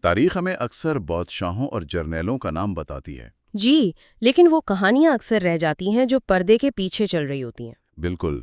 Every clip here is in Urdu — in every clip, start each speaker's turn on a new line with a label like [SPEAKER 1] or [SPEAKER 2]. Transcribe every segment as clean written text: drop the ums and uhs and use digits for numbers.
[SPEAKER 1] تاریخ ہمیں اکثر بادشاہوں اور جرنیلوں کا نام بتاتی ہے۔
[SPEAKER 2] جی، لیکن وہ کہانیاں اکثر رہ جاتی ہیں جو پردے کے پیچھے چل رہی ہوتی ہیں۔
[SPEAKER 1] بالکل۔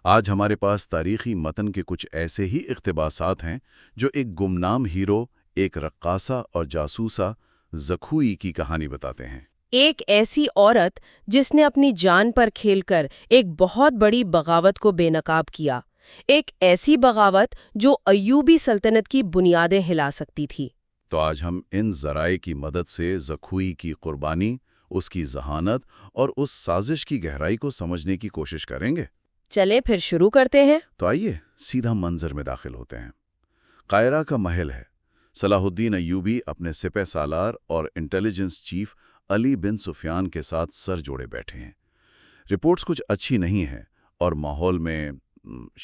[SPEAKER 1] آج ہمارے پاس تاریخی متن کے کچھ ایسے ہی اقتباسات ہیں جو ایک گمنام ہیرو، ایک رقاصہ اور جاسوسہ زکھوئی کی کہانی بتاتے ہیں۔
[SPEAKER 2] ایک ایسی عورت جس نے اپنی جان پر کھیل کر ایک بہت بڑی بغاوت کو بے نقاب کیا، ایک ایسی بغاوت جو ایوبی سلطنت کی بنیادیں ہلا سکتی تھی۔
[SPEAKER 1] تو آج ہم ان ذرائع کی مدد سے زکھوئی کی قربانی، اس کی ذہانت اور اس سازش کی گہرائی کو سمجھنے کی کوشش کریں گے۔
[SPEAKER 2] چلیں پھر شروع کرتے ہیں۔
[SPEAKER 1] تو آئیے سیدھا منظر میں داخل ہوتے ہیں۔ قاہرہ کا محل ہے۔ صلاح الدین ایوبی اپنے سپہ سالار اور انٹیلیجنس چیف علی بن سفیان کے ساتھ سر جوڑے بیٹھے ہیں۔ رپورٹس کچھ اچھی نہیں ہیں اور ماحول میں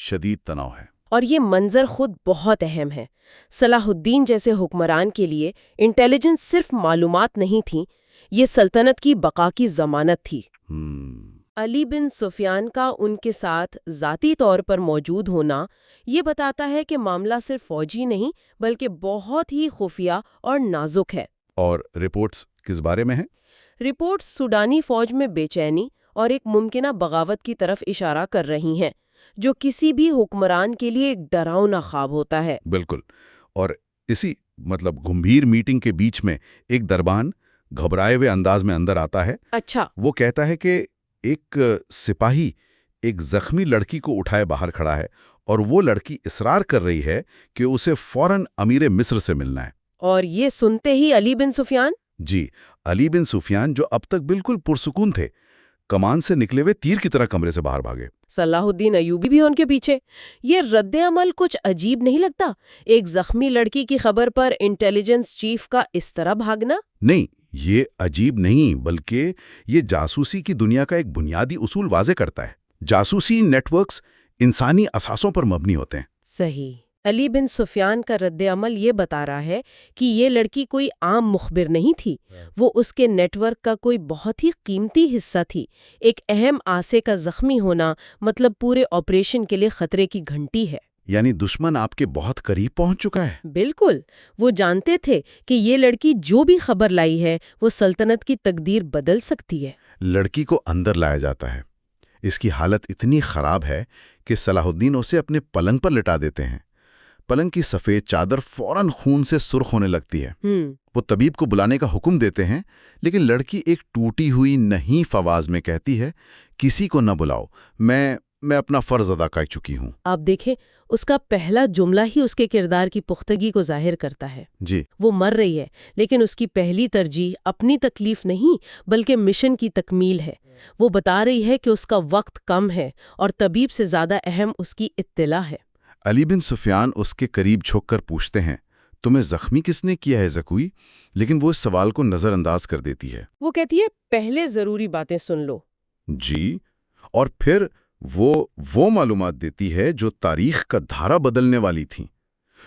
[SPEAKER 1] شدید تناؤ ہے۔
[SPEAKER 2] اور یہ منظر خود بہت اہم ہے۔ صلاح الدین جیسے حکمران کے لیے انٹیلیجنس صرف معلومات نہیں تھی، یہ سلطنت کی بقا کی ضمانت تھی۔ علی بن سفیان کا ان کے ساتھ ذاتی طور پر موجود ہونا یہ بتاتا ہے کہ معاملہ صرف فوجی نہیں بلکہ بہت ہی خفیہ اور نازک ہے۔
[SPEAKER 1] اور رپورٹس کس بارے میں ہیں؟
[SPEAKER 2] رپورٹس سوڈانی فوج میں بے چینی اور ایک ممکنہ بغاوت کی طرف اشارہ کر رہی ہیں، جو کسی بھی حکمران کے لیے ایک ڈراؤنا خواب ہوتا ہے۔
[SPEAKER 1] بالکل۔ اور اسی گھمبیر میٹنگ کے بیچ میں ایک دربان گھبرائے ہوئے انداز میں اندر آتا ہے۔
[SPEAKER 2] اچھا۔
[SPEAKER 1] وہ کہتا ہے کہ ایک سپاہی ایک زخمی لڑکی کو اٹھائے باہر کھڑا ہے اور وہ لڑکی اصرار کر رہی ہے کہ اسے فوراً امیر مصر سے ملنا ہے۔
[SPEAKER 2] اور یہ سنتے ہی علی بن سفیان؟
[SPEAKER 1] جی، علی بن سفیان جو اب تک بالکل پرسکون تھے، کمان سے نکلے ہوئے تیر کی طرح کمرے سے باہر بھاگے۔
[SPEAKER 2] صلاح الدین ایوبی بھی ان کے پیچھے۔ یہ رد عمل کچھ عجیب نہیں لگتا؟ ایک زخمی لڑکی کی خبر پر انٹیلیجنس چیف کا اس طرح بھاگنا؟
[SPEAKER 1] نہیں، یہ عجیب نہیں بلکہ یہ جاسوسی کی دنیا کا ایک بنیادی اصول واضح کرتا ہے۔ جاسوسی نیٹ ورکس انسانی اساسوں پر مبنی ہوتے ہیں۔
[SPEAKER 2] صحیح۔ علی بن سفیان کا رد عمل یہ بتا رہا ہے کہ یہ لڑکی کوئی عام مخبر نہیں تھی، وہ اس کے نیٹ ورک کا کوئی بہت ہی قیمتی حصہ تھی۔ ایک اہم آسے کا زخمی ہونا مطلب پورے آپریشن کے لیے خطرے کی گھنٹی ہے۔
[SPEAKER 1] یعنی دشمن آپ کے بہت قریب پہنچ چکا ہے۔
[SPEAKER 2] بالکل۔ وہ جانتے تھے کہ یہ لڑکی جو بھی خبر لائی ہے وہ سلطنت کی تقدیر بدل سکتی ہے۔
[SPEAKER 1] لڑکی کو اندر لایا جاتا ہے۔ اس کی حالت اتنی خراب ہے کہ صلاح الدین اسے اپنے پلنگ پر لٹا دیتے ہیں۔ پلنگ کی سفید چادر فوراً خون سے سرخ ہونے لگتی ہے۔ وہ طبیب کو بلانے کا حکم دیتے ہیں، لیکن لڑکی ایک ٹوٹی ہوئی نحیف آواز میں کہتی ہے، کسی کو نہ بلاؤ، میں اپنا فرض ادا کر چکی ہوں۔
[SPEAKER 2] آپ دیکھیں، اس کا پہلا جملہ ہی اس کے کردار کی پختگی کو ظاہر کرتا ہے۔
[SPEAKER 1] جی،
[SPEAKER 2] وہ مر رہی ہے لیکن اس کی پہلی ترجیح اپنی تکلیف نہیں بلکہ مشن کی تکمیل ہے۔ وہ بتا رہی ہے کہ اس کا وقت کم ہے اور طبیب سے زیادہ اہم اس کی اطلاع ہے۔
[SPEAKER 1] علی بن سفیان اس کے قریب جھک کر پوچھتے ہیں، تمہیں زخمی کس نے کیا ہے زکوئی؟ لیکن وہ اس سوال کو نظر انداز کر دیتی ہے۔
[SPEAKER 2] وہ کہتی ہے، پہلے ضروری باتیں سن لو۔
[SPEAKER 1] جی، اور پھر وہ معلومات دیتی ہے جو تاریخ کا دھارا بدلنے والی تھیں۔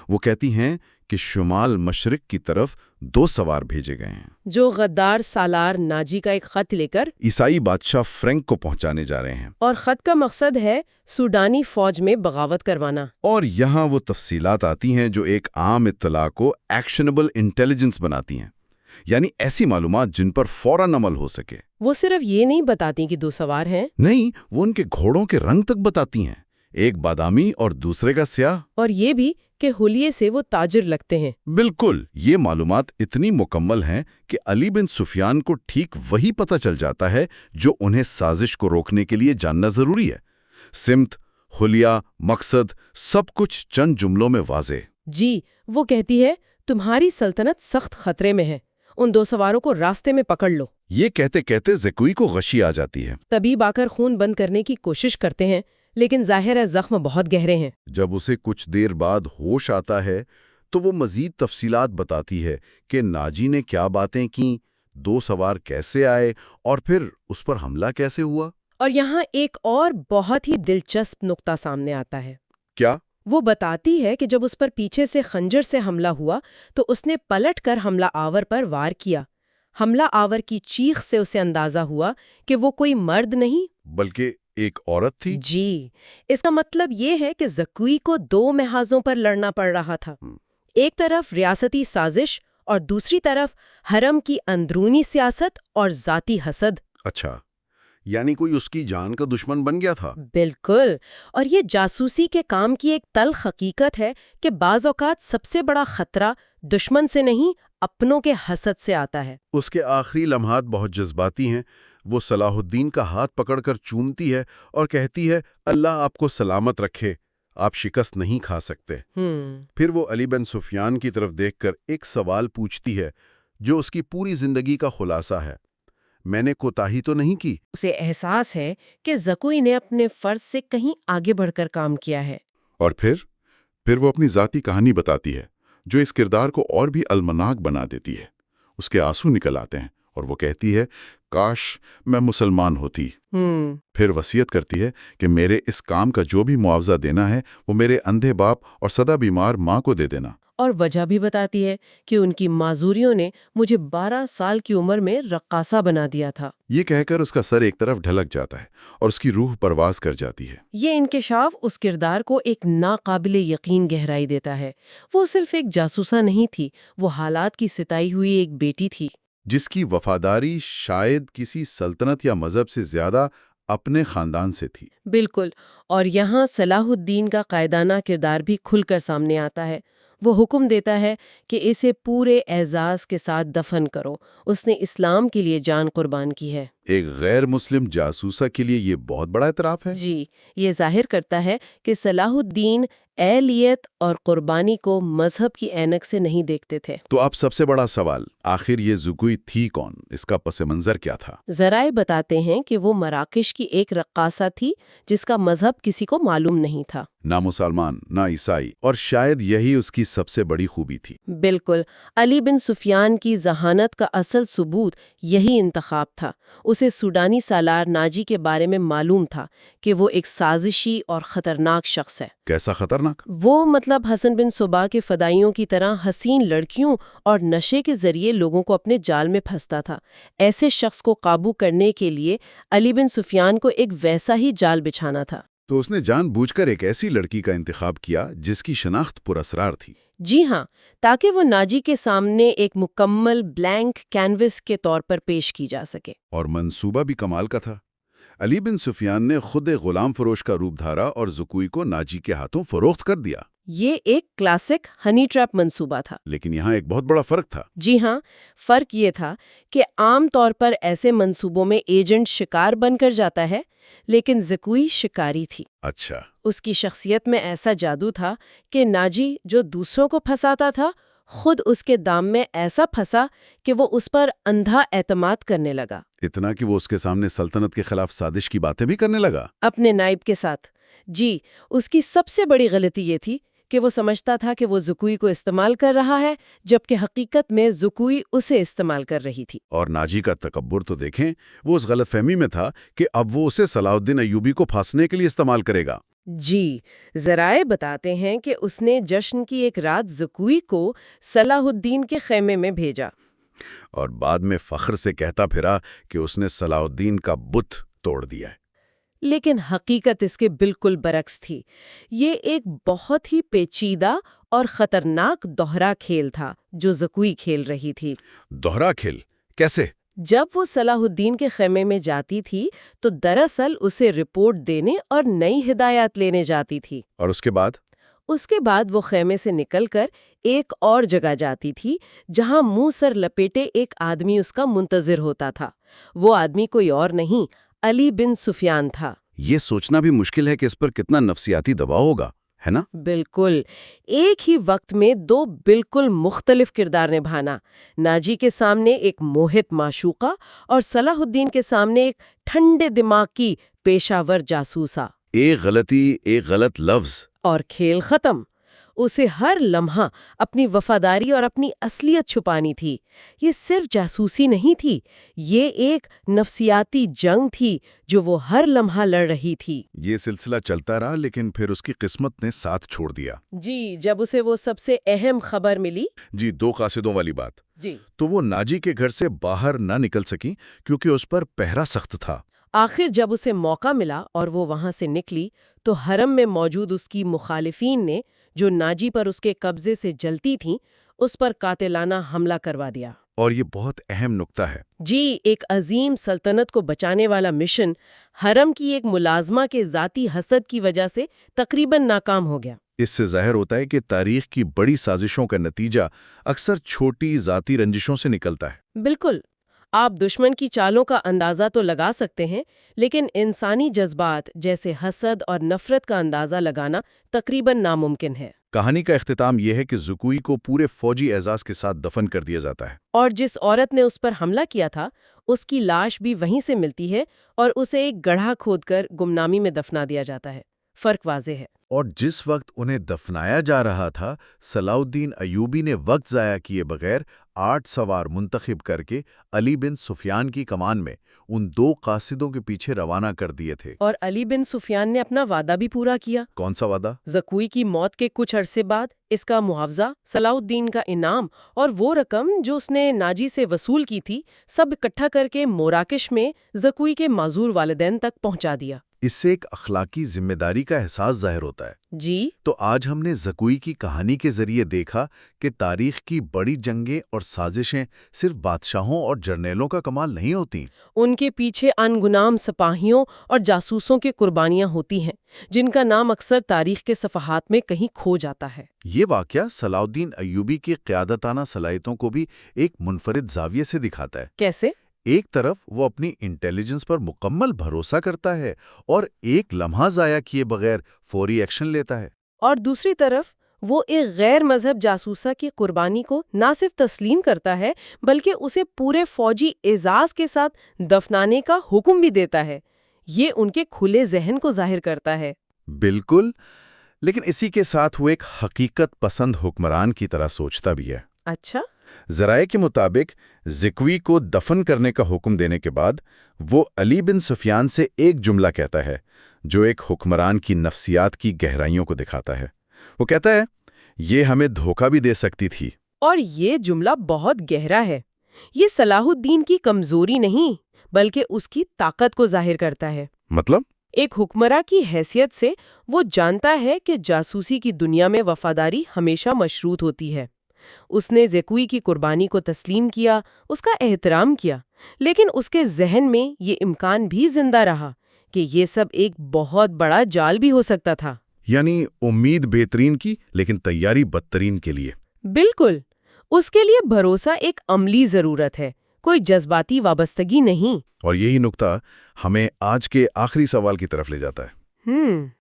[SPEAKER 1] وہ کہتی ہیں کہ شمال مشرق کی طرف 2 سوار بھیجے گئے ہیں
[SPEAKER 2] جو غدار سالار ناجی کا ایک خط لے کر
[SPEAKER 1] عیسائی بادشاہ فرینک کو پہنچانے جا رہے ہیں،
[SPEAKER 2] اور خط کا مقصد ہے سوڈانی فوج میں بغاوت کروانا۔
[SPEAKER 1] اور یہاں وہ تفصیلات آتی ہیں جو ایک عام اطلاع کو ایکشنبل انٹیلیجنس بناتی ہیں، یعنی ایسی معلومات جن پر فوراً عمل ہو سکے۔
[SPEAKER 2] وہ صرف یہ نہیں بتاتی کہ 2 سوار ہیں،
[SPEAKER 1] نہیں، وہ ان کے گھوڑوں کے رنگ تک بتاتی ہیں، ایک بادامی اور دوسرے کا سیاہ،
[SPEAKER 2] اور یہ بھی کہ حلیے سے وہ تاجر لگتے ہیں۔
[SPEAKER 1] بالکل۔ یہ معلومات اتنی مکمل ہیں کہ علی بن سفیان کو ٹھیک وہی پتہ چل جاتا ہے جو انہیں سازش کو روکنے کے لیے جاننا ضروری ہے۔ سمت، حلیہ، مقصد، سب کچھ چند جملوں میں واضح۔
[SPEAKER 2] جی، وہ کہتی ہے، تمہاری سلطنت سخت خطرے میں ہے، ان 2 سواروں کو راستے میں پکڑ لو۔
[SPEAKER 1] یہ کہتے کہتے زکوئی کو غشی آ جاتی ہے۔
[SPEAKER 2] طبیب آ کر خون بند کرنے کی کوشش کرتے ہیں لیکن ظاہر ہے زخم بہت گہرے ہیں۔
[SPEAKER 1] جب اسے کچھ دیر بعد ہوش آتا ہے تو وہ مزید تفصیلات بتاتی ہے کہ ناجی نے کیا باتیں کیں، 2 سوار کیسے آئے اور پھر اس پر حملہ کیسے ہوا۔
[SPEAKER 2] اور یہاں ایک اور بہت ہی دلچسپ نقطہ سامنے آتا ہے۔
[SPEAKER 1] کیا؟
[SPEAKER 2] وہ بتاتی ہے کہ جب اس پر پیچھے سے خنجر سے حملہ ہوا تو اس نے پلٹ کر حملہ آور پر وار کیا۔ حملہ آور کی چیخ سے اسے اندازہ ہوا کہ وہ کوئی مرد نہیں
[SPEAKER 1] بلکہ ایک عورت تھی۔
[SPEAKER 2] جی، اس کا مطلب یہ ہے کہ زکوئی کو 2 محاذوں پر لڑنا پڑ رہا تھا، ایک طرف ریاستی سازش اور دوسری طرف حرم کی اندرونی سیاست اور ذاتی حسد۔
[SPEAKER 1] اچھا، یعنی کوئی اس کی جان کا دشمن بن گیا تھا؟
[SPEAKER 2] بالکل، اور یہ جاسوسی کے کام کی ایک تلخ حقیقت ہے کہ بعض اوقات سب سے بڑا خطرہ دشمن سے نہیں، اپنوں کے حسد سے آتا ہے۔
[SPEAKER 1] اس کے آخری لمحات بہت جذباتی ہیں۔ وہ صلاح الدین کا ہاتھ پکڑ کر چومتی ہے اور کہتی ہے اللہ آپ کو سلامت رکھے، آپ شکست نہیں کھا سکتے۔ پھر وہ علی بن سفیان کی طرف دیکھ کر ایک سوال پوچھتی ہے جو اس کی پوری زندگی کا خلاصہ ہے، میں نے کوتاہی تو نہیں کی؟
[SPEAKER 2] اسے احساس ہے کہ زکوئی نے اپنے فرض سے کہیں آگے بڑھ کر کام کیا ہے۔
[SPEAKER 3] اور پھر وہ اپنی ذاتی کہانی بتاتی ہے جو اس کردار کو اور بھی المناک بنا دیتی ہے۔ اس کے آنسو نکل آتے ہیں اور وہ کہتی ہے کاش میں مسلمان ہوتی۔ پھر وصیت کرتی ہے کہ میرے اس کام کا جو بھی معاوضہ دینا ہے وہ میرے اندھے باپ اور سدا بیمار ماں کو دے دینا۔
[SPEAKER 2] اور وجہ بھی بتاتی ہے کہ ان کی معذوریوں نے مجھے 12 سال کی عمر میں رقاصہ بنا دیا تھا۔
[SPEAKER 3] یہ کہہ کر اس کا سر ایک طرف ڈھلک جاتا ہے اور اس کی روح پرواز کر جاتی ہے۔
[SPEAKER 2] یہ انکشاف اس کردار کو ایک ناقابل یقین گہرائی دیتا ہے۔ وہ صرف ایک جاسوسہ نہیں تھی، وہ حالات کی ستائی ہوئی ایک بیٹی تھی،
[SPEAKER 3] جس کی وفاداری شاید کسی سلطنت یا مذہب سے زیادہ اپنے خاندان سے تھی۔
[SPEAKER 2] بالکل، اور یہاں صلاح الدین کا قائدانہ کردار بھی کھل کر سامنے آتا ہے۔ وہ حکم دیتا ہے کہ اسے پورے اعزاز کے ساتھ دفن کرو، اس نے اسلام کے لیے جان قربان کی ہے۔
[SPEAKER 3] ایک غیر مسلم جاسوسہ کے لیے یہ بہت بڑا اعتراف ہے۔
[SPEAKER 2] جی، یہ ظاہر کرتا ہے کہ صلاح الدین اہلیت اور قربانی کو مذہب کی اینک سے نہیں دیکھتے تھے۔
[SPEAKER 3] تو اب سب سے بڑا سوال، آخر یہ زکوئی تھی کون؟ اس کا پس منظر کیا تھا؟
[SPEAKER 2] ذرائع بتاتے ہیں کہ وہ مراکش کی ایک رقاصہ تھی جس کا مذہب کسی کو معلوم نہیں تھا۔
[SPEAKER 3] نہ مسلمان، نہ عیسائی، اور شاید یہی اس کی سب سے بڑی خوبی تھی۔
[SPEAKER 2] بالکل، علی بن سفیان کی ذہانت کا اصل ثبوت یہی انتخاب تھا۔ اسے سوڈانی سالار ناجی کے بارے میں معلوم تھا کہ وہ ایک سازشی اور خطرناک شخص ہے۔
[SPEAKER 3] کیسا خطرناک؟
[SPEAKER 2] وہ حسن بن صبا کے فدائیوں کی طرح حسین لڑکیوں اور نشے کے ذریعے لوگوں کو اپنے جال میں پھنستا تھا۔ ایسے شخص کو قابو کرنے کے لیے علی بن سفیان کو ایک ویسا ہی جال بچھانا تھا۔
[SPEAKER 3] تو اس نے جان بوجھ کر ایک ایسی لڑکی کا انتخاب کیا جس کی شناخت پراسرار تھی۔
[SPEAKER 2] جی ہاں، تاکہ وہ ناجی کے سامنے ایک مکمل بلینک کینوس کے طور پر پیش کی جا سکے۔
[SPEAKER 3] اور منصوبہ بھی کمال کا تھا۔ علی بن سفیان نے خود ایک غلام فروش کا روپ دھارا اور زکوئی کو ناجی کے ہاتھوں فروخت کر دیا۔
[SPEAKER 2] یہ ایک کلاسک ہنی ٹریپ منصوبہ تھا۔
[SPEAKER 3] لیکن یہاں ایک بہت بڑا فرق تھا۔
[SPEAKER 2] جی ہاں، فرق یہ تھا کہ عام طور پر ایسے منصوبوں میں ایجنٹ شکار بن کر جاتا ہے، لیکن زکوئی شکاری تھی۔
[SPEAKER 3] اچھا۔
[SPEAKER 2] اس کی شخصیت میں ایسا جادو تھا کہ ناجی جو دوسروں کو پھنساتا تھا، خود اس کے دام میں ایسا پھنسا کہ وہ اس پر اندھا اعتماد کرنے لگا۔
[SPEAKER 3] اتنا کہ وہ اس کے سامنے سلطنت کے خلاف سازش کی باتیں بھی کرنے لگا۔
[SPEAKER 2] اپنے نائب کے ساتھ۔ جی، اس کی سب سے بڑی غلطی یہ تھی کہ وہ سمجھتا تھا کہ وہ زکوئی کو استعمال کر رہا ہے، جبکہ حقیقت میں زکوئی اسے استعمال کر رہی تھی۔
[SPEAKER 3] اور ناجی کا تکبر تو دیکھیں، وہ اس غلط فہمی میں تھا کہ اب وہ اسے صلاح الدین ایوبی کو پھانسنے کے لیے استعمال کرے گا۔
[SPEAKER 2] جی، ذرائع بتاتے ہیں کہ اس نے جشن کی ایک رات زکوئی کو صلاح الدین کے خیمے میں بھیجا،
[SPEAKER 3] اور بعد میں فخر سے کہتا پھرا کہ اس نے صلاح الدین کا بت توڑ دیا ہے۔
[SPEAKER 2] لیکن حقیقت اس کے بالکل برعکس تھی۔ یہ ایک بہت ہی پیچیدہ اور خطرناک دوہرا کھیل تھا جو زکوئی کھیل رہی تھی۔
[SPEAKER 3] دوہرا کھیل؟ کیسے؟
[SPEAKER 2] جب وہ صلاح الدین کے خیمے میں جاتی تھی تو دراصل اسے رپورٹ دینے اور نئی ہدایات لینے جاتی تھی۔
[SPEAKER 3] اور اس کے بعد؟
[SPEAKER 2] اس کے بعد وہ خیمے سے نکل کر ایک اور جگہ جاتی تھی جہاں منہ سر لپیٹے ایک آدمی اس کا منتظر ہوتا تھا۔ وہ آدمی کوئی اور نہیں، علی بن سفیان تھا۔
[SPEAKER 3] یہ سوچنا بھی مشکل ہے کہ اس پر کتنا نفسیاتی دباؤ ہوگا، ہے نا؟
[SPEAKER 2] بالکل، ایک ہی وقت میں دو بالکل مختلف کردار نبھانا، ناجی کے سامنے ایک موہت معشوقہ اور صلاح الدین کے سامنے ایک ٹھنڈے دماغ کی پیشہ ور جاسوسہ۔
[SPEAKER 3] ایک غلطی، ایک غلط لفظ،
[SPEAKER 2] اور کھیل ختم۔ اسے ہر لمحہ اپنی وفاداری اور اپنی اصلیت چھپانی تھی۔ یہ صرف جاسوسی نہیں تھی، یہ ایک نفسیاتی جنگ تھی جو وہ ہر لمحہ لڑ رہی تھی۔
[SPEAKER 3] یہ سلسلہ چلتا رہا، لیکن پھر اس کی قسمت نے ساتھ چھوڑ دیا۔
[SPEAKER 2] جی، جب اسے وہ سب سے اہم خبر ملی۔
[SPEAKER 3] جی، 2 قاصدوں والی بات۔
[SPEAKER 2] جی،
[SPEAKER 3] تو وہ ناجی کے گھر سے باہر نہ نکل سکی کیونکہ اس پر پہرا سخت تھا۔
[SPEAKER 2] آخر جب اسے موقع ملا اور وہ وہاں سے نکلی تو حرم میں موجود اس کی مخالفین نے، جو ناجی پر اس کے قبضے سے جلتی تھیں، اس پر قاتلانہ حملہ کروا دیا۔
[SPEAKER 1] اور یہ بہت اہم نکتہ ہے۔
[SPEAKER 2] جی، ایک عظیم سلطنت کو بچانے والا مشن حرم کی ایک ملازمہ کے ذاتی حسد کی وجہ سے تقریباً ناکام ہو گیا۔
[SPEAKER 1] اس سے ظاہر ہوتا ہے کہ تاریخ کی بڑی سازشوں کا نتیجہ اکثر چھوٹی ذاتی رنجشوں سے نکلتا ہے۔
[SPEAKER 2] بالکل، آپ دشمن کی چالوں کا اندازہ تو لگا سکتے ہیں، لیکن انسانی جذبات جیسے حسد اور نفرت کا اندازہ لگانا تقریباً ناممکن ہے۔
[SPEAKER 1] کہانی کا اختتام یہ ہے کہ زکوئی کو پورے فوجی اعزاز کے ساتھ دفن کر دیا جاتا ہے۔
[SPEAKER 2] اور جس عورت نے اس پر حملہ کیا تھا، اس کی لاش بھی وہیں سے ملتی ہے اور اسے ایک گڑھا کھود کر گمنامی میں دفنا دیا جاتا ہے۔ فرق واضح ہے۔
[SPEAKER 1] اور جس وقت انہیں دفنایا جا رہا تھا، صلاح الدین ایوبی نے وقت ضائع کیے بغیر 8 سوار منتخب کر کے علی بن سفیان کی کمان میں ان 2 قاصدوں کے پیچھے روانہ کر دیے تھے۔
[SPEAKER 2] اور علی بن سفیان نے اپنا وعدہ بھی پورا کیا۔
[SPEAKER 1] کون سا وعدہ؟
[SPEAKER 2] زکوئی کی موت کے کچھ عرصے بعد اس کا معاوضہ، صلاح الدین کا انعام اور وہ رقم جو اس نے ناجی سے وصول کی تھی، سب اکٹھا کر کے مراکش میں زکوئی کے معذور والدین تک پہنچا دیا۔
[SPEAKER 1] اس سے ایک اخلاقی ذمہ داری کا احساس ظاہر ہوتا ہے۔
[SPEAKER 2] جی،
[SPEAKER 1] تو آج ہم نے زکوئی کی کہانی کے ذریعے دیکھا کہ تاریخ کی بڑی جنگیں اور سازشیں صرف بادشاہوں اور جرنیلوں کا کمال نہیں ہوتیں۔
[SPEAKER 2] ان کے پیچھے انگنام سپاہیوں اور جاسوسوں کی قربانیاں ہوتی ہیں، جن کا نام اکثر تاریخ کے صفحات میں کہیں کھو جاتا ہے۔
[SPEAKER 1] یہ واقعہ صلاح الدین ایوبی کی قیادتانہ صلاحیتوں کو بھی ایک منفرد زاویے سے دکھاتا ہے۔
[SPEAKER 2] کیسے؟
[SPEAKER 1] ایک طرف وہ اپنی انٹیلیجنس پر مکمل بھروسہ کرتا ہے اور ایک لمحہ ضائع کیے بغیر فوری ایکشن لیتا ہے،
[SPEAKER 2] اور دوسری طرف وہ ایک غیر مذہب جاسوسہ کی قربانی کو نہ صرف تسلیم کرتا ہے بلکہ اسے پورے فوجی اعزاز کے ساتھ دفنانے کا حکم بھی دیتا ہے۔ یہ ان کے کھلے ذہن کو ظاہر کرتا ہے۔
[SPEAKER 1] بالکل، لیکن اسی کے ساتھ وہ ایک حقیقت پسند حکمران کی طرح سوچتا بھی ہے۔
[SPEAKER 2] اچھا،
[SPEAKER 1] ذرائع کے مطابق زکوئی کو دفن کرنے کا حکم دینے کے بعد وہ علی بن سفیان سے ایک جملہ کہتا ہے جو ایک حکمران کی نفسیات کی گہرائیوں کو دکھاتا ہے۔ وہ کہتا ہے، یہ ہمیں دھوکہ بھی دے سکتی تھی۔
[SPEAKER 2] اور یہ جملہ بہت گہرا ہے۔ یہ صلاح الدین کی کمزوری نہیں بلکہ اس کی طاقت کو ظاہر کرتا ہے۔
[SPEAKER 1] مطلب؟
[SPEAKER 2] ایک حکمراں کی حیثیت سے وہ جانتا ہے کہ جاسوسی کی دنیا میں وفاداری ہمیشہ مشروط ہوتی ہے۔ اس نے زکوئی کی قربانی کو تسلیم کیا، اس کا احترام کیا، لیکن اس کے ذہن میں یہ امکان بھی زندہ رہا کہ یہ سب ایک بہت بڑا جال بھی ہو سکتا تھا۔
[SPEAKER 1] یعنی امید بہترین کی لیکن تیاری بدترین کے لیے۔
[SPEAKER 2] بالکل، اس کے لیے بھروسہ ایک عملی ضرورت ہے، کوئی جذباتی وابستگی نہیں۔
[SPEAKER 1] اور یہی نکتہ ہمیں آج کے آخری سوال کی طرف لے جاتا ہے۔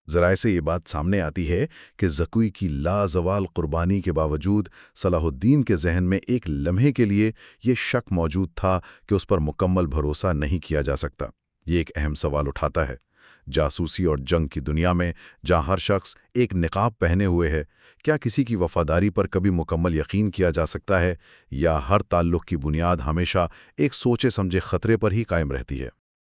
[SPEAKER 1] ذرائع سے یہ بات سامنے آتی ہے کہ زکوئی کی لازوال قربانی کے باوجود صلاح الدین کے ذہن میں ایک لمحے کے لیے یہ شک موجود تھا کہ اس پر مکمل بھروسہ نہیں کیا جا سکتا۔ یہ ایک اہم سوال اٹھاتا ہے۔ جاسوسی اور جنگ کی دنیا میں جہاں ہر شخص ایک نقاب پہنے ہوئے ہے، کیا کسی کی وفاداری پر کبھی مکمل یقین کیا جا سکتا ہے، یا ہر تعلق کی بنیاد ہمیشہ ایک سوچے سمجھے خطرے پر ہی قائم رہتی ہے؟